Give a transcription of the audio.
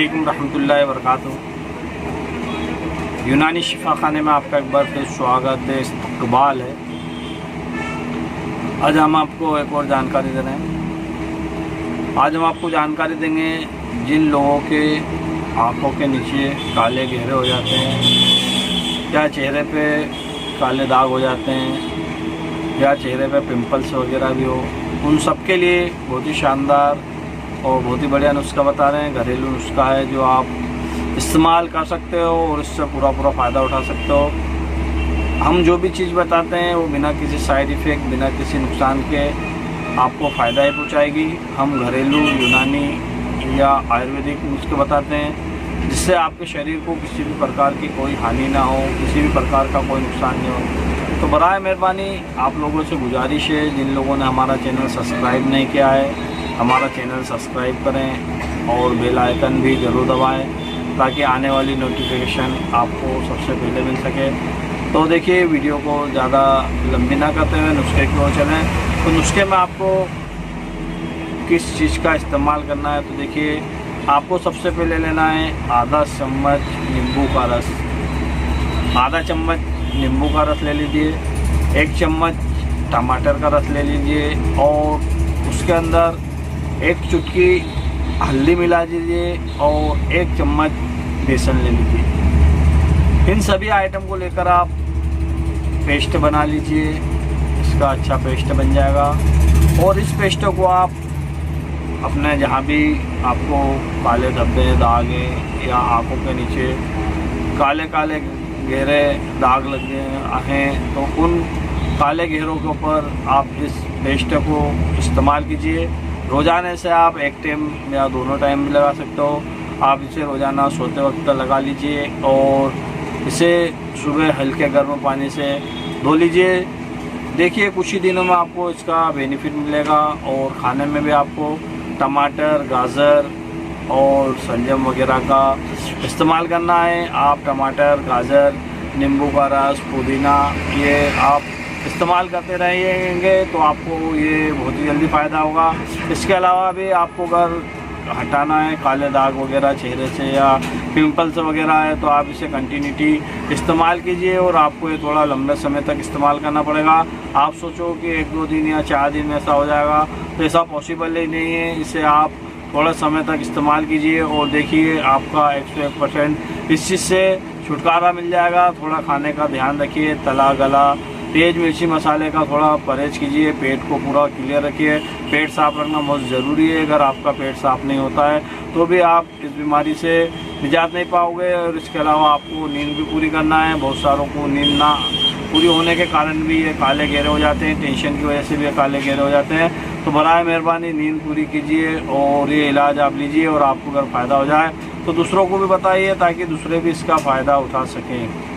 रहमतुल्लाहि व बरकातुहू। यूनानी शिफा खाने में आपका एक बार फिर स्वागत है, इस्तकबाल है। आज हम आपको एक और जानकारी दे रहे हैं। आज हम आपको जानकारी देंगे जिन लोगों के आँखों के नीचे काले घेरे हो जाते हैं या चेहरे पे काले दाग हो जाते हैं या चेहरे पे पिंपल्स वगैरह भी हो, उन सब के लिए बहुत ही शानदार और बहुत ही बढ़िया नुस्खा बता रहे हैं। घरेलू नुस्खा है जो आप इस्तेमाल कर सकते हो और इससे पूरा फ़ायदा उठा सकते हो। हम जो भी चीज़ बताते हैं वो बिना किसी साइड इफ़ेक्ट, बिना किसी नुकसान के आपको फ़ायदा ही पहुँचाएगी। हम घरेलू, यूनानी या आयुर्वेदिक नुस्खे बताते हैं जिससे आपके शरीर को किसी भी प्रकार की कोई हानि ना हो, किसी भी प्रकार का कोई नुकसान नहीं हो। तो बराए मेहरबानी आप लोगों से गुजारिश है, जिन लोगों ने हमारा चैनल सब्सक्राइब नहीं किया है, हमारा चैनल सब्सक्राइब करें और बेल आइकन भी ज़रूर दबाएं ताकि आने वाली नोटिफिकेशन आपको सबसे पहले मिल सके। तो देखिए, वीडियो को ज़्यादा लंबी ना करते हुए नुस्खे की ओर चलें। तो नुस्खे में आपको किस चीज़ का इस्तेमाल करना है, तो देखिए, आपको सबसे पहले लेना है आधा चम्मच नींबू का रस। आधा चम्मच नींबू का रस ले लीजिए, 1 चम्मच टमाटर का रस ले लीजिए और उसके अंदर 1 चुटकी हल्दी मिला दीजिए और 1 चम्मच बेसन ले लीजिए। इन सभी आइटम को लेकर आप पेस्ट बना लीजिए। इसका अच्छा पेस्ट बन जाएगा और इस पेस्ट को आप अपने जहाँ भी आपको काले धब्बे, दागे या आँखों के नीचे काले काले गहरे दाग लगे हैं तो उन काले घेरों के ऊपर आप इस पेस्ट को इस्तेमाल कीजिए। रोज़ाना से आप 1 टाइम या दोनों टाइम भी लगा सकते हो। आप इसे रोज़ाना सोते वक्त लगा लीजिए और इसे सुबह हल्के गर्म पानी से धो लीजिए। देखिए, कुछ ही दिनों में आपको इसका बेनिफिट मिलेगा और खाने में भी आपको टमाटर, गाजर और शलजम वगैरह का इस्तेमाल करना है। आप टमाटर, गाजर, नींबू का रस, पुदीना ये आप इस्तेमाल करते रहेंगे तो आपको ये बहुत ही जल्दी फ़ायदा होगा। इसके अलावा भी आपको अगर हटाना है काले दाग वगैरह चेहरे से या पिंपल्स वगैरह है तो आप इसे कंटिन्यूटी इस्तेमाल कीजिए और आपको ये थोड़ा लंबे समय तक इस्तेमाल करना पड़ेगा। आप सोचो कि 1-2 दिन या 4 दिन में ऐसा हो जाएगा, तो ऐसा पॉसिबल ही नहीं है। इसे आप थोड़ा समय तक इस्तेमाल कीजिए और देखिए, आपका 101% इस चीज़ से छुटकारा मिल जाएगा। थोड़ा खाने का ध्यान रखिए, तला गला तेज़ मिर्ची मसाले का थोड़ा परहेज कीजिए। पेट को पूरा क्लियर रखिए। पेट साफ़ रखना बहुत ज़रूरी है। अगर आपका पेट साफ़ नहीं होता है तो भी आप इस बीमारी से निजात नहीं पाओगे। और इसके अलावा आपको नींद भी पूरी करना है। बहुत सारों को नींद ना पूरी होने के कारण भी ये काले घेरे हो जाते हैं, टेंशन की वजह से भी ये काले घेरे हो जाते हैं। तो बराए मेहरबानी नींद पूरी कीजिए और ये इलाज आप लीजिए और आपको अगर फ़ायदा हो जाए तो दूसरों को भी बताइए ताकि दूसरे भी इसका फ़ायदा उठा सकें।